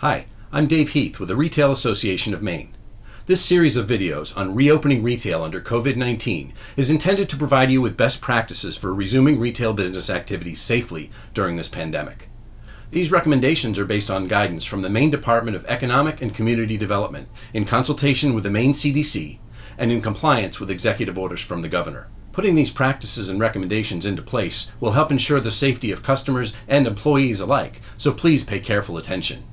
Hi, I'm Dave Heath with the Retail Association of Maine. This series of videos on reopening retail under COVID-19 is intended to provide you with best practices for resuming retail business activities safely during this pandemic. These recommendations are based on guidance from the Maine Department of Economic and Community Development in consultation with the Maine CDC and in compliance with executive orders from the Governor. Putting these practices and recommendations into place will help ensure the safety of customers and employees alike, so please pay careful attention.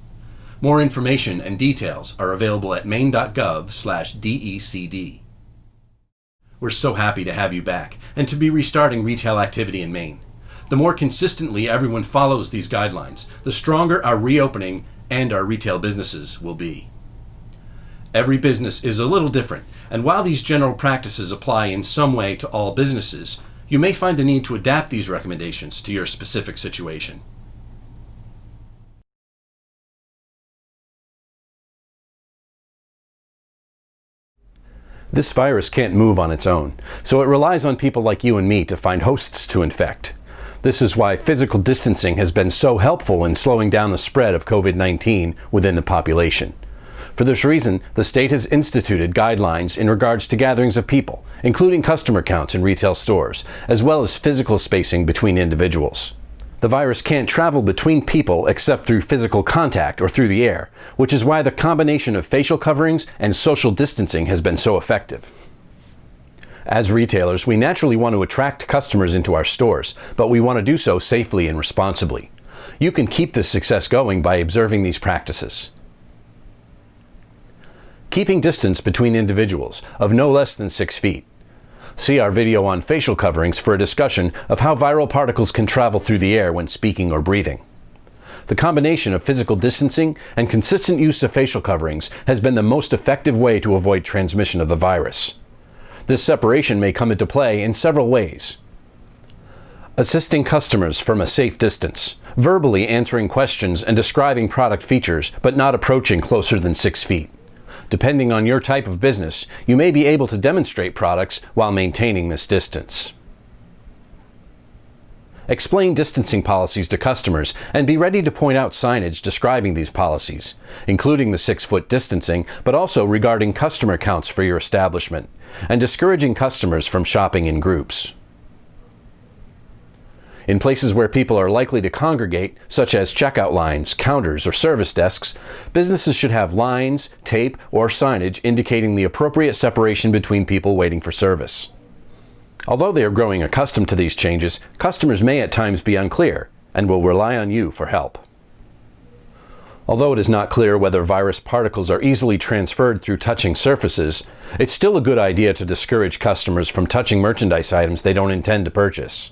More information and details are available at maine.gov/DECD. We're so happy to have you back and to be restarting retail activity in Maine. The more consistently everyone follows these guidelines, the stronger our reopening and our retail businesses will be. Every business is a little different, and while these general practices apply in some way to all businesses, you may find the need to adapt these recommendations to your specific situation. This virus can't move on its own, so it relies on people like you and me to find hosts to infect. This is why physical distancing has been so helpful in slowing down the spread of COVID-19 within the population. For this reason, the state has instituted guidelines in regards to gatherings of people, including customer counts in retail stores, as well as physical spacing between individuals. The virus can't travel between people except through physical contact or through the air, which is why the combination of facial coverings and social distancing has been so effective. As retailers, we naturally want to attract customers into our stores, but we want to do so safely and responsibly. You can keep this success going by observing these practices. Keeping distance between individuals of no less than 6 feet. See our video on facial coverings for a discussion of how viral particles can travel through the air when speaking or breathing. The combination of physical distancing and consistent use of facial coverings has been the most effective way to avoid transmission of the virus. This separation may come into play in several ways. Assisting customers from a safe distance, verbally answering questions and describing product features, but not approaching closer than 6 feet. Depending on your type of business, you may be able to demonstrate products while maintaining this distance. Explain distancing policies to customers and be ready to point out signage describing these policies, including the 6-foot distancing, but also regarding customer counts for your establishment, and discouraging customers from shopping in groups. In places where people are likely to congregate, such as checkout lines, counters, or service desks, businesses should have lines, tape, or signage indicating the appropriate separation between people waiting for service. Although they are growing accustomed to these changes, customers may at times be unclear and will rely on you for help. Although it is not clear whether virus particles are easily transferred through touching surfaces, it's still a good idea to discourage customers from touching merchandise items they don't intend to purchase.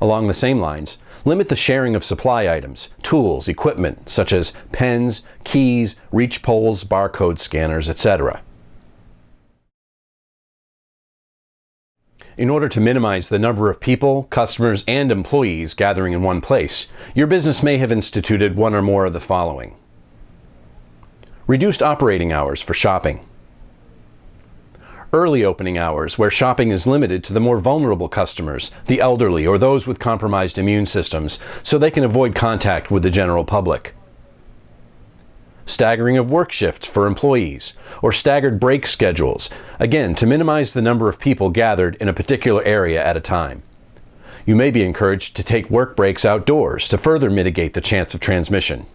Along the same lines, limit the sharing of supply items, tools, equipment, such as pens, keys, reach poles, barcode scanners, etc. In order to minimize the number of people, customers, and employees gathering in one place, your business may have instituted one or more of the following. Reduced operating hours for shopping. Early opening hours, where shopping is limited to the more vulnerable customers, the elderly, or those with compromised immune systems, so they can avoid contact with the general public. Staggering of work shifts for employees, or staggered break schedules, again to minimize the number of people gathered in a particular area at a time. You may be encouraged to take work breaks outdoors to further mitigate the chance of transmission.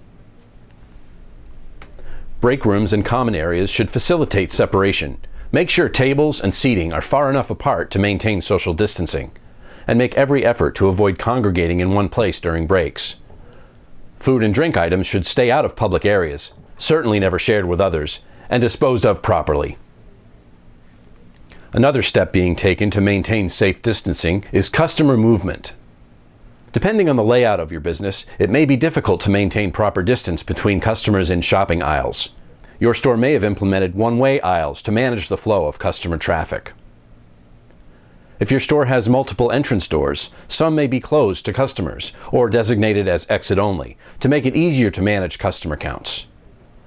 Break rooms and common areas should facilitate separation. Make sure tables and seating are far enough apart to maintain social distancing, and make every effort to avoid congregating in one place during breaks. Food and drink items should stay out of public areas, certainly never shared with others, and disposed of properly. Another step being taken to maintain safe distancing is customer movement. Depending on the layout of your business, it may be difficult to maintain proper distance between customers in shopping aisles. Your store may have implemented one-way aisles to manage the flow of customer traffic. If your store has multiple entrance doors, some may be closed to customers or designated as exit only to make it easier to manage customer counts.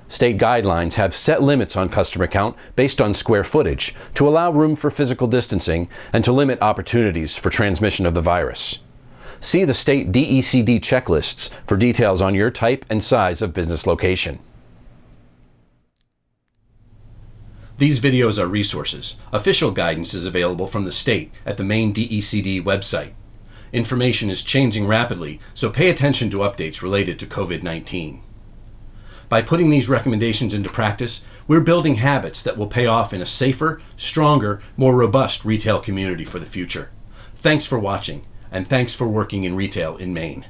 State guidelines have set limits on customer count based on square footage to allow room for physical distancing and to limit opportunities for transmission of the virus. See the state DECD checklists for details on your type and size of business location. These videos are resources. Official guidance is available from the state at the Maine DECD website. Information is changing rapidly, so pay attention to updates related to COVID-19. By putting these recommendations into practice, we're building habits that will pay off in a safer, stronger, more robust retail community for the future. Thanks for watching, and thanks for working in retail in Maine.